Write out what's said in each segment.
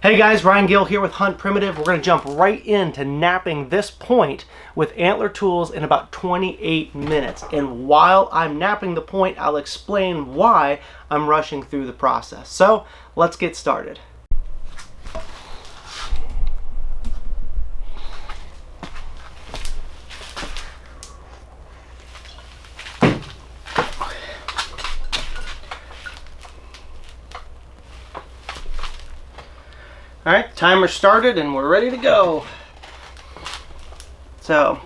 Hey guys, Ryan Gill here with Hunt Primitive. We're going to jump right into knapping this point with Antler tools in about 28 minutes. And while I'm knapping the point, I'll explain why I'm rushing through the process. So let's get started. All right, timer started and we're ready to go. So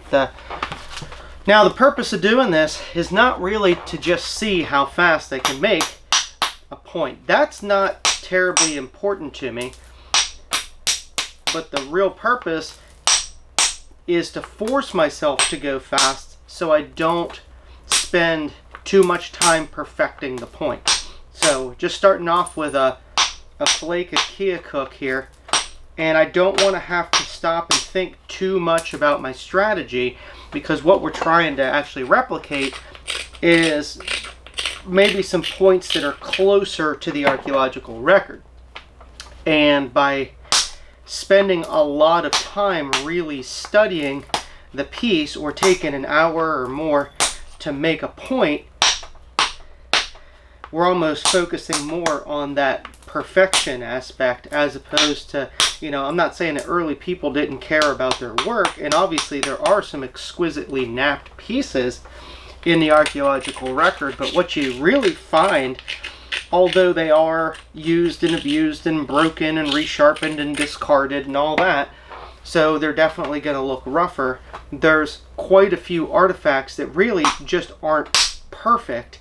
now the purpose of doing this is not really to just see how fast I can make a point. That's not terribly important to me. But the real purpose is to force myself to go fast so I don't spend too much time perfecting the point. So just starting off with a flake of Keokuk here, and I don't want to have to stop and think too much about my strategy, because what we're trying to actually replicate is maybe some points that are closer to the archaeological record. And by spending a lot of time really studying the piece, or taking an hour or more to make a point, we're almost focusing more on that perfection aspect, as opposed to, I'm not saying that early people didn't care about their work, and obviously there are some exquisitely knapped pieces in the archaeological record, but what you really find, although they are used and abused and broken and resharpened and discarded and all that, so they're definitely going to look rougher, there's quite a few artifacts that really just aren't perfect.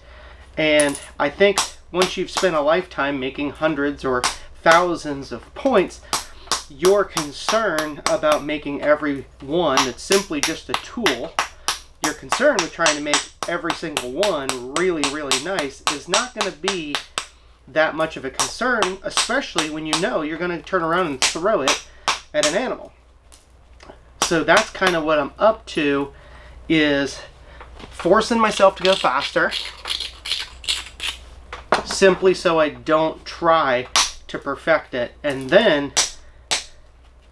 And I think once you've spent a lifetime making hundreds or thousands of points, your concern about making every one that's simply just a tool, your concern with trying to make every single one really, really nice is not going to be that much of a concern, especially when you know you're going to turn around and throw it at an animal. So that's kind of what I'm up to, is forcing myself to go faster, simply so I don't try to perfect it, and then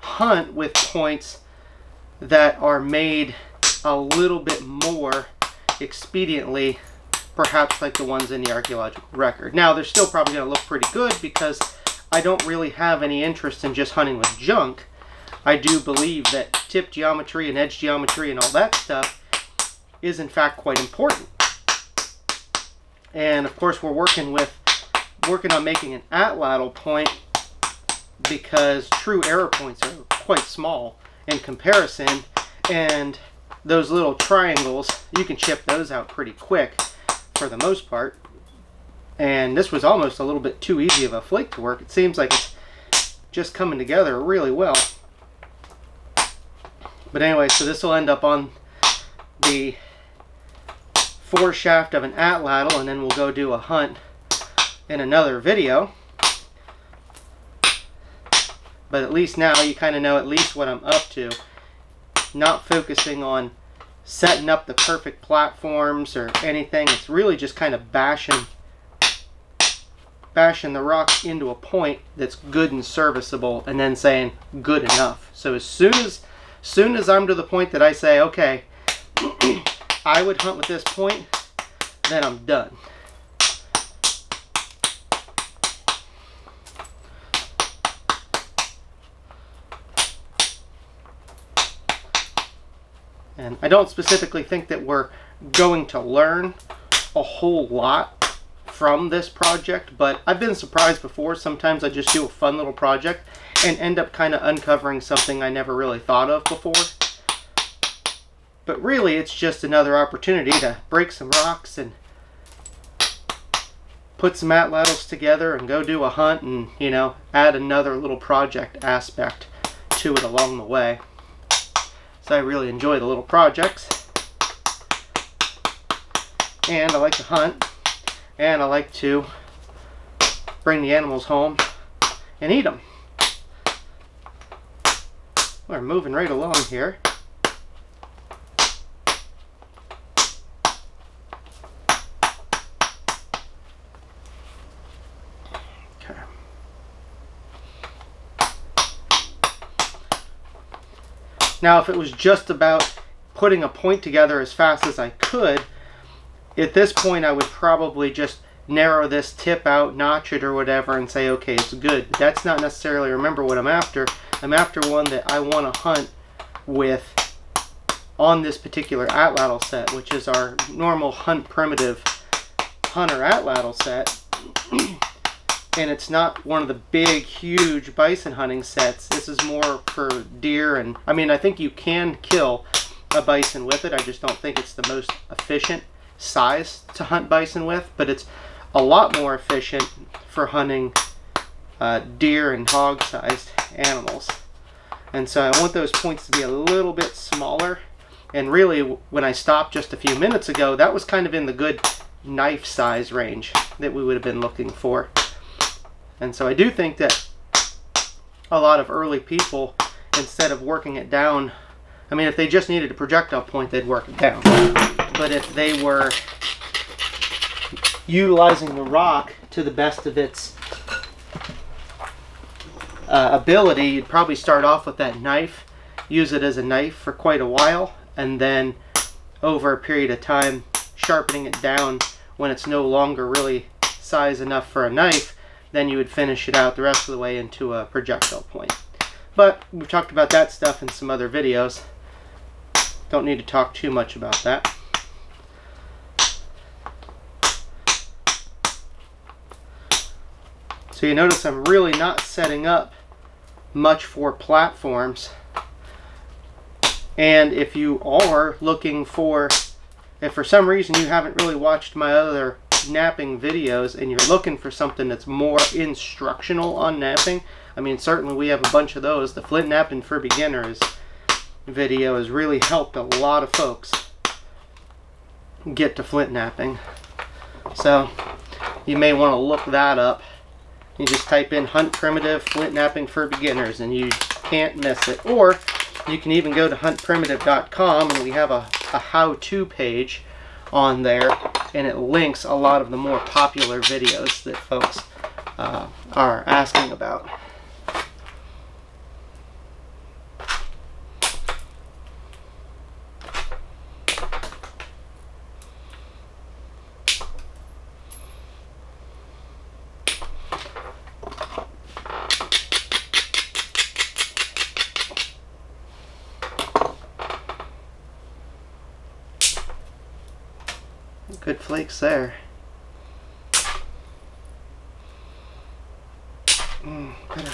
hunt with points that are made a little bit more expediently, perhaps like the ones in the archaeological record. Now, they're still probably going to look pretty good, because I don't really have any interest in just hunting with junk. I do believe that tip geometry and edge geometry and all that stuff is in fact quite important. And of course we're working on making an atlatl point, because true error points are quite small in comparison, and those little triangles, you can chip those out pretty quick for the most part. And this was almost a little bit too easy of a flake to work. It seems like it's just coming together really well. But anyway, so this will end up on the foreshaft of an atlatl, and then we'll go do a hunt in another video. But at least now you kind of know at least what I'm up to. Not focusing on setting up the perfect platforms or anything. It's really just kind of bashing the rock into a point that's good and serviceable, and then saying good enough. So as soon as I'm to the point that I say, okay, I would hunt with this point, then I'm done. And I don't specifically think that we're going to learn a whole lot from this project, but I've been surprised before. Sometimes I just do a fun little project and end up kind of uncovering something I never really thought of before. But really, it's just another opportunity to break some rocks and put some atlatls together and go do a hunt, and, add another little project aspect to it along the way. So I really enjoy the little projects. And I like to hunt. And I like to bring the animals home and eat them. We're moving right along here. Now, if it was just about putting a point together as fast as I could, at this point I would probably just narrow this tip out, notch it or whatever, and say, okay, it's good. But that's not necessarily, remember what I'm after. I'm after one that I want to hunt with on this particular atlatl set, which is our normal HuntPrimitive Hunter atlatl set. And it's not one of the big, huge bison hunting sets. This is more for deer, and I mean, I think you can kill a bison with it. I just don't think it's the most efficient size to hunt bison with, but it's a lot more efficient for hunting deer and hog-sized animals. And so I want those points to be a little bit smaller. And really, when I stopped just a few minutes ago, that was kind of in the good knife size range that we would have been looking for. And so I do think that a lot of early people, instead of working it down, I mean, if they just needed a projectile point, they'd work it down. But if they were utilizing the rock to the best of its ability, you'd probably start off with that knife, use it as a knife for quite a while, and then over a period of time sharpening it down when it's no longer really size enough for a knife, then you would finish it out the rest of the way into a projectile point. But we've talked about that stuff in some other videos. Don't need to talk too much about that. So you notice I'm really not setting up much for platforms. And if you are looking for, if for some reason you haven't really watched my other knapping videos and you're looking for something that's more instructional on knapping, I mean, certainly we have a bunch of those. The Flint Knapping for Beginners video has really helped a lot of folks get to flint knapping. So you may want to look that up. You just type in HuntPrimitive Flint Knapping for Beginners and you can't miss it. Or you can even go to HuntPrimitive.com and we have a how-to page on there, and it links a lot of the more popular videos that folks are asking about. Good flakes there. Better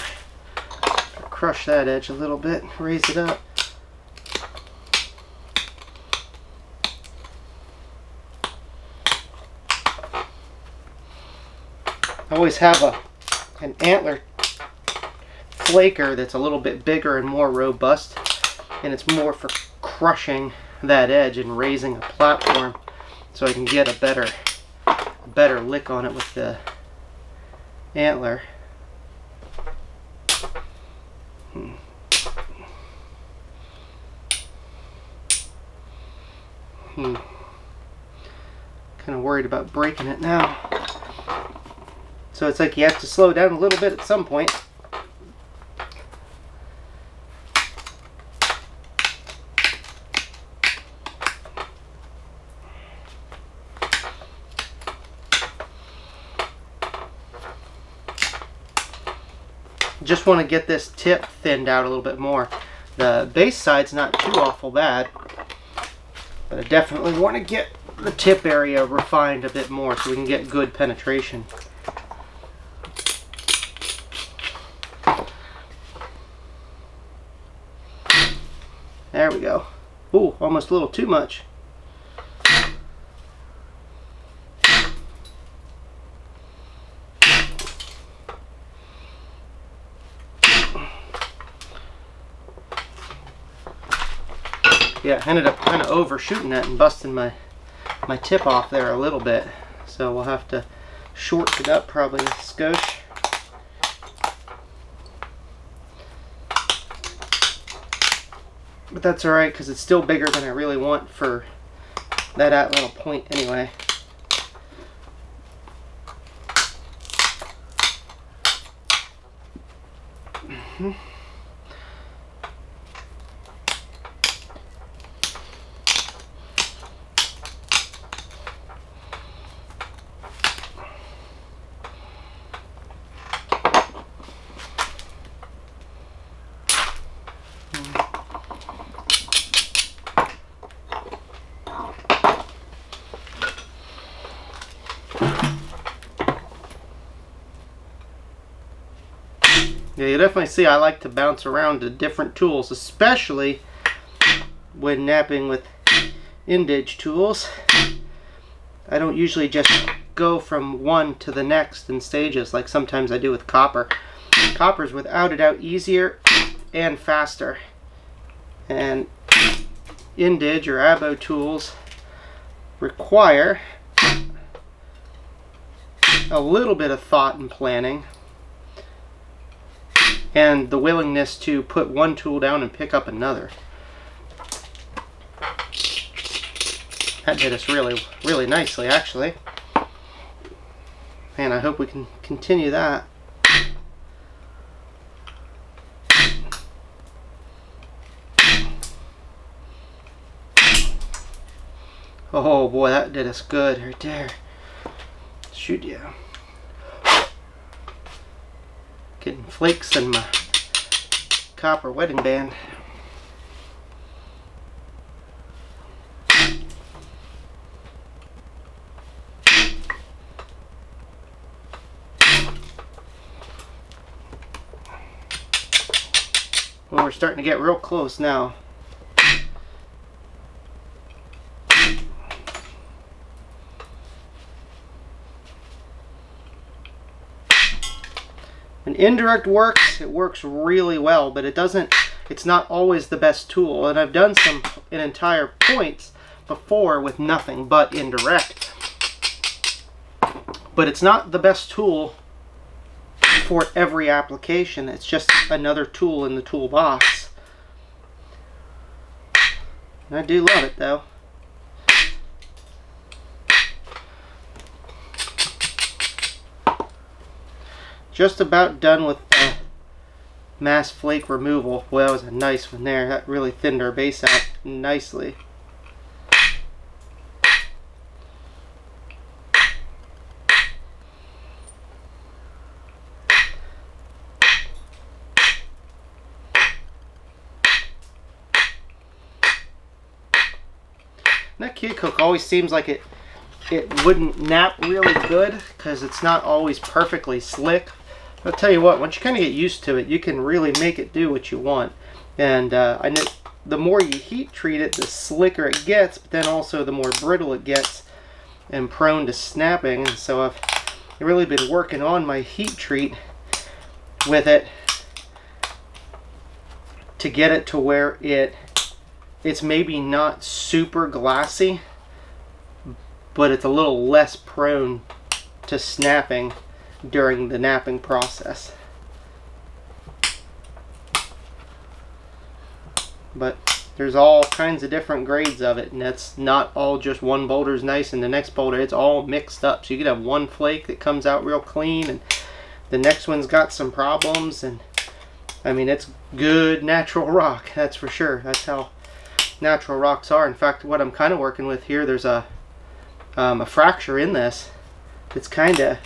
crush that edge a little bit, raise it up. I always have an antler flaker that's a little bit bigger and more robust, and it's more for crushing that edge and raising a platform, so I can get a better lick on it with the antler. Kind of worried about breaking it now. So it's like you have to slow down a little bit at some point. Just want to get this tip thinned out a little bit more. The base side's not too awful bad, but I definitely want to get the tip area refined a bit more so we can get good penetration. There we go. Ooh, almost a little too much. Yeah, I ended up kind of overshooting that and busting my tip off there a little bit. So we'll have to shorten it up probably a skosh. But that's alright because it's still bigger than I really want for that little point anyway. Yeah, you definitely see I like to bounce around to different tools, especially when knapping with indige tools. I don't usually just go from one to the next in stages like sometimes I do with copper. Copper's without a doubt easier and faster. And indige or abo tools require a little bit of thought and planning, and the willingness to put one tool down and pick up another. That did us really, really nicely, actually. And I hope we can continue that. Oh boy, that did us good right there. Shoot, yeah. Getting flakes in my copper wedding band. Well, we're starting to get real close now. When indirect works, it works really well, but it's not always the best tool. And I've done an entire points before with nothing but indirect. But it's not the best tool for every application. It's just another tool in the toolbox. And I do love it though. Just about done with mass flake removal. Well, that was a nice one there. That really thinned our base out nicely. That cute cook always seems like it wouldn't nap really good because it's not always perfectly slick. I'll tell you what, once you kind of get used to it, you can really make it do what you want. And I know the more you heat treat it, the slicker it gets, but then also the more brittle it gets and prone to snapping. And so I've really been working on my heat treat with it to get it to where it's maybe not super glassy, but it's a little less prone to snapping during the knapping process. But there's all kinds of different grades of it, and that's not all just one boulder's nice and the next boulder. It's all mixed up. So you could have one flake that comes out real clean and the next one's got some problems. And I mean, it's good natural rock, that's for sure. That's how natural rocks are. In fact, what I'm kind of working with here, there's a fracture in this that's kind of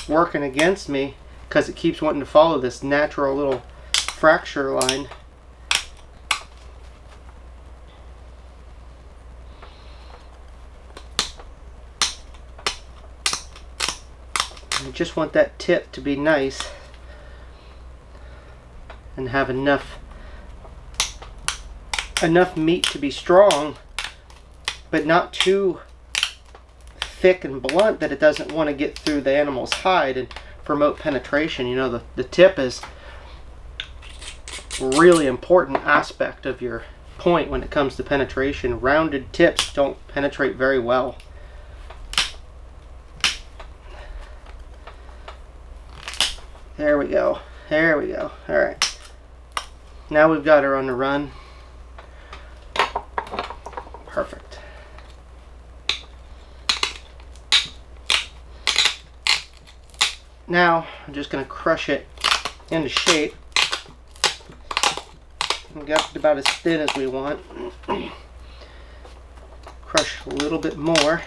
working against me because it keeps wanting to follow this natural little fracture line. I just want that tip to be nice and have enough meat to be strong, but not too thick and blunt that it doesn't want to get through the animal's hide and promote penetration. You know, the tip is a really important aspect of your point when it comes to penetration. Rounded tips don't penetrate very well. There we go. There we go. All right. Now we've got her on the run. Perfect. Now I'm just going to crush it into shape. We got it about as thin as we want. Crush a little bit more.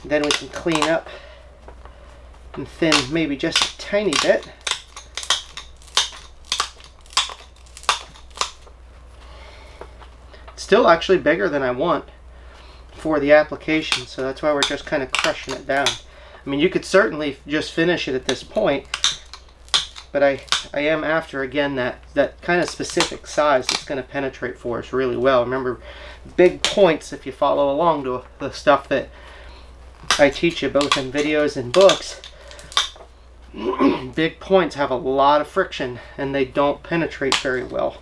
Then we can clean up and thin maybe just a tiny bit. It's still actually bigger than I want for the application, so that's why we're just kind of crushing it down. I mean, you could certainly just finish it at this point, but I am after, again, that kind of specific size that's going to penetrate for us really well. Remember, big points, if you follow along to the stuff that I teach you both in videos and books, big points have a lot of friction and they don't penetrate very well.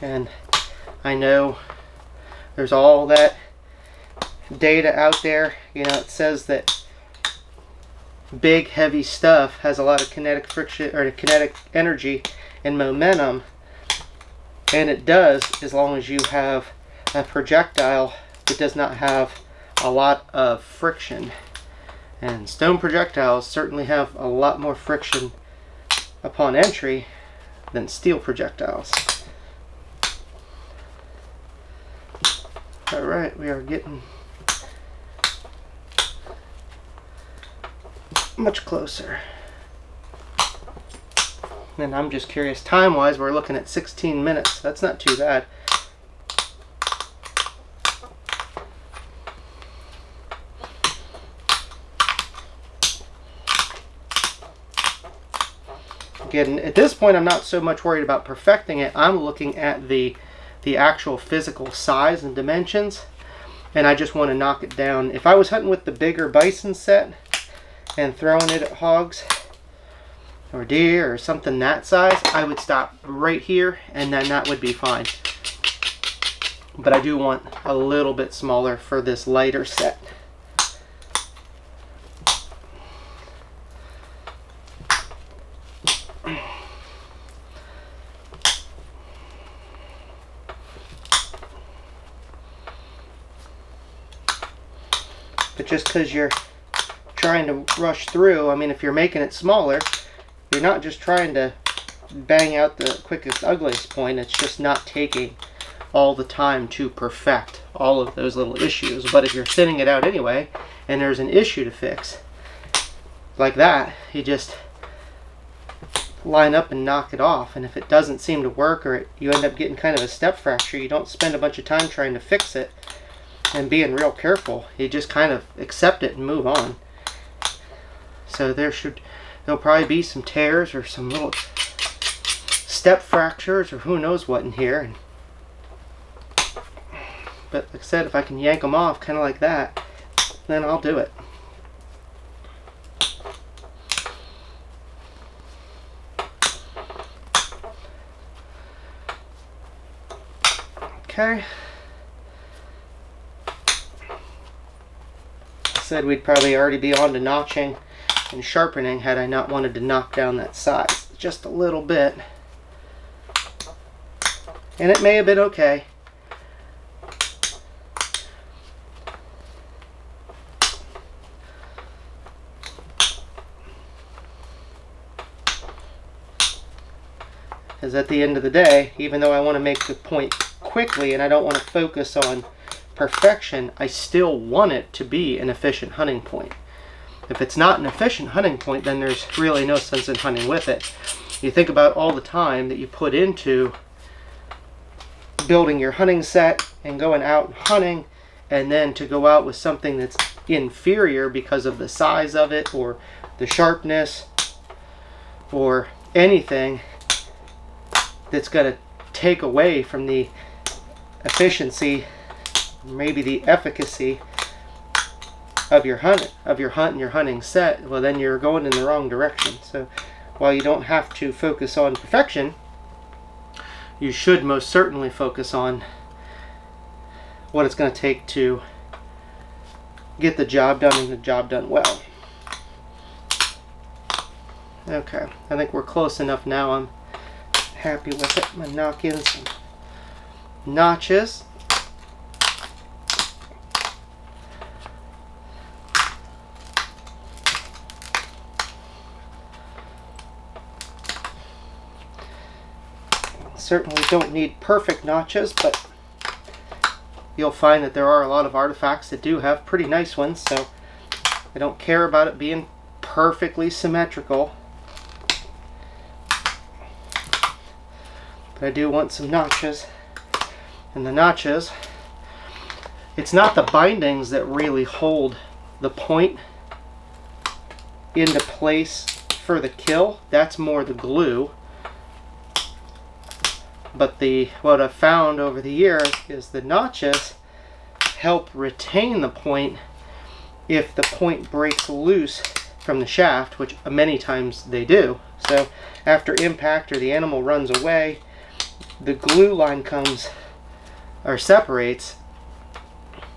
And I know there's all that data out there, you know, it says that big heavy stuff has a lot of kinetic friction or kinetic energy and momentum, and it does, as long as you have a projectile that does not have a lot of friction. And stone projectiles certainly have a lot more friction upon entry than steel projectiles. Alright, we are getting much closer. And I'm just curious, time-wise, we're looking at 16 minutes. That's not too bad. Again, at this point, I'm not so much worried about perfecting it. I'm looking at the actual physical size and dimensions, and I just want to knock it down. If I was hunting with the bigger bison set and throwing it at hogs or deer or something that size, I would stop right here and then that would be fine. But I do want a little bit smaller for this lighter set. But just because you're trying to rush through, I mean, if you're making it smaller, you're not just trying to bang out the quickest, ugliest point. It's just not taking all the time to perfect all of those little issues. But if you're thinning it out anyway, and there's an issue to fix, like that, you just line up and knock it off. And if it doesn't seem to work, or you end up getting kind of a step fracture, you don't spend a bunch of time trying to fix it and being real careful. You just kind of accept it and move on. So there'll probably be some tears or some little step fractures or who knows what in here. But like I said, if I can yank them off kind of like that, then I'll do it. Okay. Said we'd probably already be on to notching and sharpening had I not wanted to knock down that size just a little bit. And it may have been okay. Because at the end of the day, even though I want to make the point quickly and I don't want to focus on perfection, I still want it to be an efficient hunting point. If it's not an efficient hunting point, then there's really no sense in hunting with it. You think about all the time that you put into building your hunting set and going out and hunting, and then to go out with something that's inferior because of the size of it or the sharpness or anything that's going to take away from the efficiency, maybe the efficacy of your hunt and your hunting set, well, then you're going in the wrong direction. So while you don't have to focus on perfection, you should most certainly focus on what it's going to take to get the job done and the job done well. Okay, I think we're close enough now. I'm happy with it. I'm going to knock in some notches. Certainly don't need perfect notches, but you'll find that there are a lot of artifacts that do have pretty nice ones, so I don't care about it being perfectly symmetrical. But I do want some notches. And the notches, it's not the bindings that really hold the point into place for the kill. That's more the glue. But what I've found over the years is the notches help retain the point if the point breaks loose from the shaft, which many times they do. So after impact or the animal runs away, the glue line comes or separates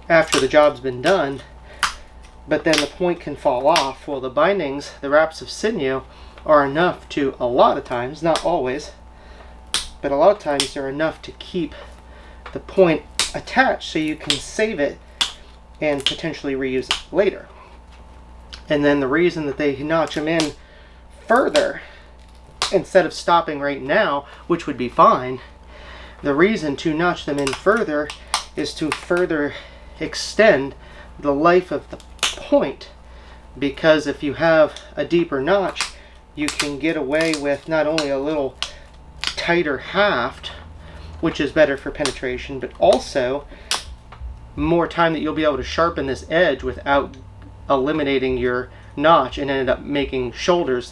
after the job's been done, but then the point can fall off. Well, the bindings, the wraps of sinew, are enough to, a lot of times, not always, but a lot of times they're enough to keep the point attached so you can save it and potentially reuse it later. And then the reason that they notch them in further instead of stopping right now, which would be fine, the reason to notch them in further is to further extend the life of the point, because if you have a deeper notch, you can get away with not only a little tighter haft, which is better for penetration, but also more time that you'll be able to sharpen this edge without eliminating your notch and end up making shoulders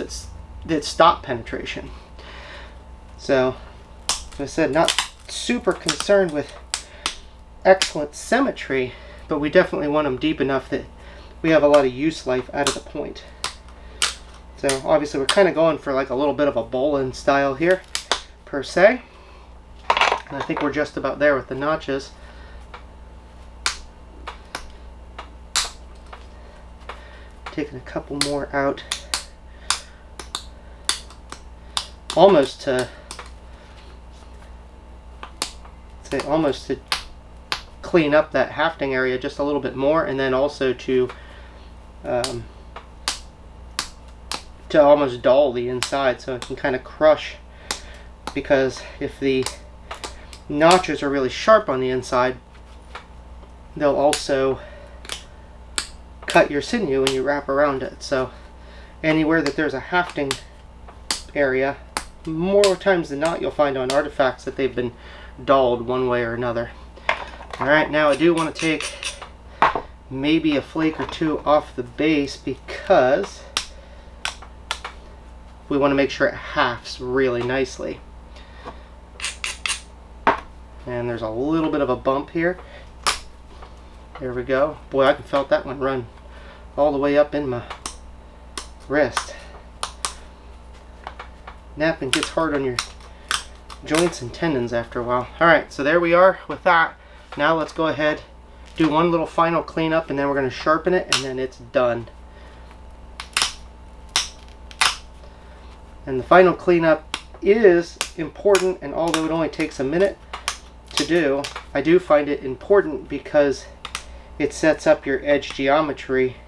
that stop penetration. So, as I said, not super concerned with excellent symmetry, but we definitely want them deep enough that we have a lot of use life out of the point. So obviously we're kind of going for like a little bit of a bowline style here, per se. And I think we're just about there with the notches. Taking a couple more out, almost to clean up that hafting area just a little bit more, and then also to almost dull the inside so it can kind of crush, because if the notches are really sharp on the inside, they'll also cut your sinew when you wrap around it. So anywhere that there's a hafting area, more times than not you'll find on artifacts that they've been dulled one way or another. Alright, now I do want to take maybe a flake or two off the base because we want to make sure it hafts really nicely. And there's a little bit of a bump here. There we go. Boy, I can felt that one run all the way up in my wrist. Knapping gets hard on your joints and tendons after a while. Alright, so there we are with that. Now let's go ahead, do one little final cleanup, and then we're going to sharpen it, and then it's done. And the final cleanup is important, and although it only takes a minute to do, I do find it important because it sets up your edge geometry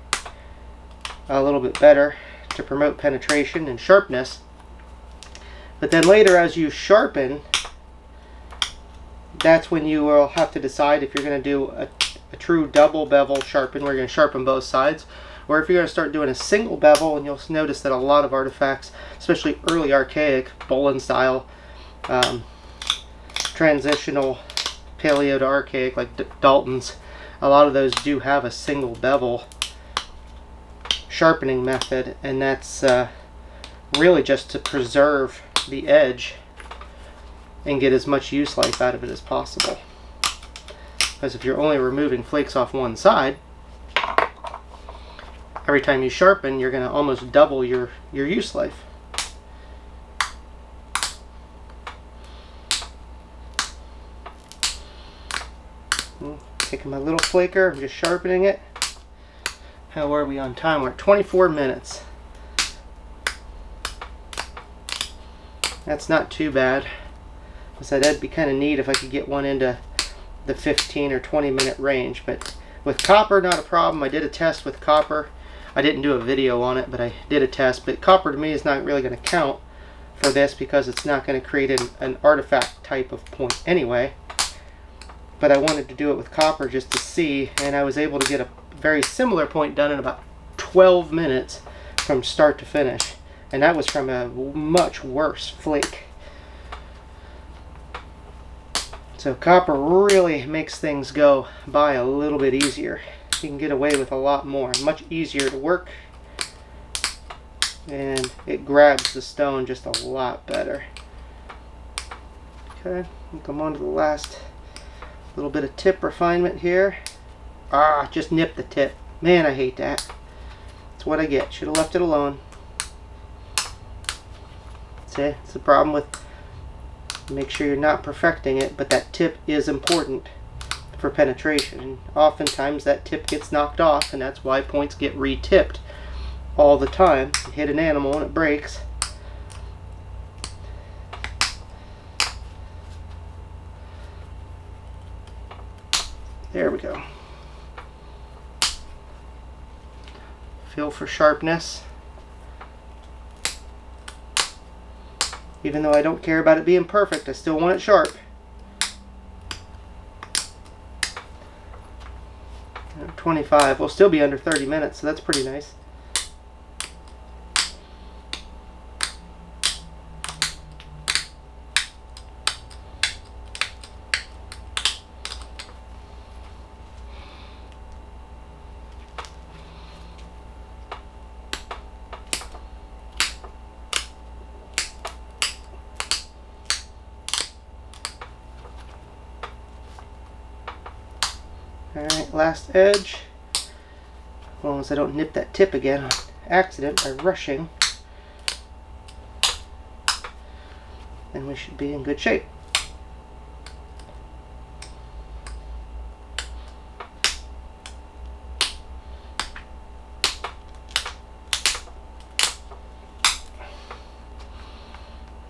a little bit better to promote penetration and sharpness. But then later, as you sharpen, that's when you will have to decide if you're going to do a true double bevel sharpen, where you're going to sharpen both sides, or if you're going to start doing a single bevel. And you'll notice that a lot of artifacts, especially early archaic, bowline style, transitional paleo to archaic, like Dalton's, a lot of those do have a single bevel sharpening method, and that's really just to preserve the edge and get as much use life out of it as possible. Because if you're only removing flakes off one side, every time you sharpen, you're going to almost double your use life. Taking my little flaker, I'm just sharpening it. How are we on time? We're at 24 minutes. That's not too bad. I said that'd be kind of neat if I could get one into the 15 or 20 minute range, but with copper, not a problem. I did a test with copper. I didn't do a video on it, but I did a test. But copper to me is not really going to count for this because it's not going to create an artifact type of point anyway. But I wanted to do it with copper just to see, and I was able to get a very similar point done in about 12 minutes from start to finish, and that was from a much worse flake. So copper really makes things go by a little bit easier. you can get away with a lot more. Much easier to work, and it grabs the stone just a lot better. Okay, we'll come on to the last little bit of tip refinement here. Just nip the tip. Man, I hate that. That's what I get. Should have left it alone. See, it's the problem with, make sure you're not perfecting it, but that tip is important for penetration. And oftentimes that tip gets knocked off, and that's why points get re-tipped all the time. You hit an animal and it breaks. There we go. Feel for sharpness. Even though I don't care about it being perfect, I still want it sharp. 25. We'll still be under 30 minutes, so that's pretty nice. Alright, last edge. As long as I don't nip that tip again on accident by rushing, then we should be in good shape.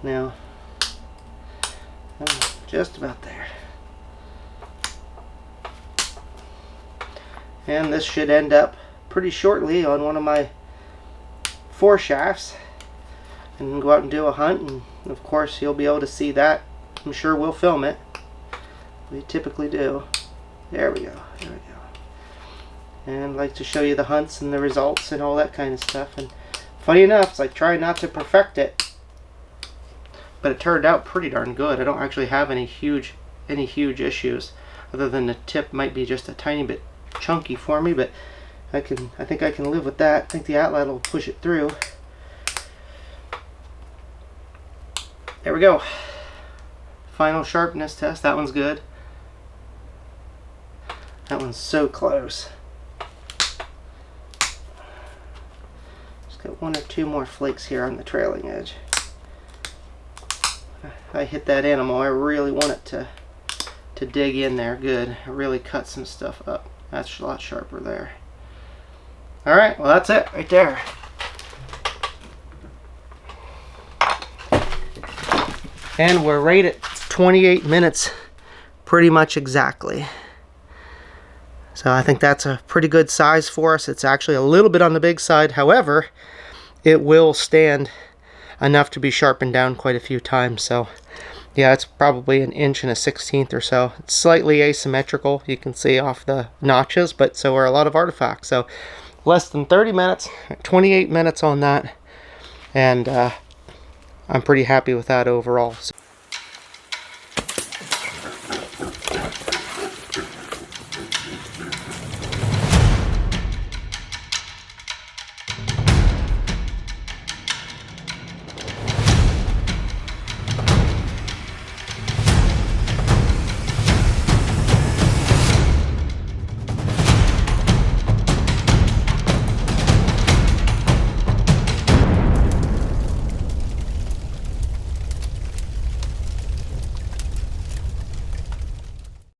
Now, I'm just about there. And this should end up pretty shortly on one of my foreshafts, and go out and do a hunt, and of course you'll be able to see that. I'm sure we'll film it. We typically do. There we go. There we go. And I'd like to show you the hunts and the results and all that kind of stuff. And funny enough, it's like trying not to perfect it, but it turned out pretty darn good. I don't actually have any huge issues, other than the tip might be just a tiny bit chunky for me, but I think I can live with that. I think the Antler will push it through. There we go. Final sharpness test. That one's good. That one's so close. Just got one or two more flakes here on the trailing edge. I hit that animal. I really want it to dig in there good. I really cut some stuff up. That's a lot sharper there. Alright, well that's it right there. And we're right at 28 minutes, pretty much exactly. So I think that's a pretty good size for us. It's actually a little bit on the big side. However, it will stand enough to be sharpened down quite a few times. So yeah, it's probably 1 1/16 inches or so. It's slightly asymmetrical, you can see off the notches, but so are a lot of artifacts. So less than 30 minutes, 28 minutes on that, and I'm pretty happy with that overall. So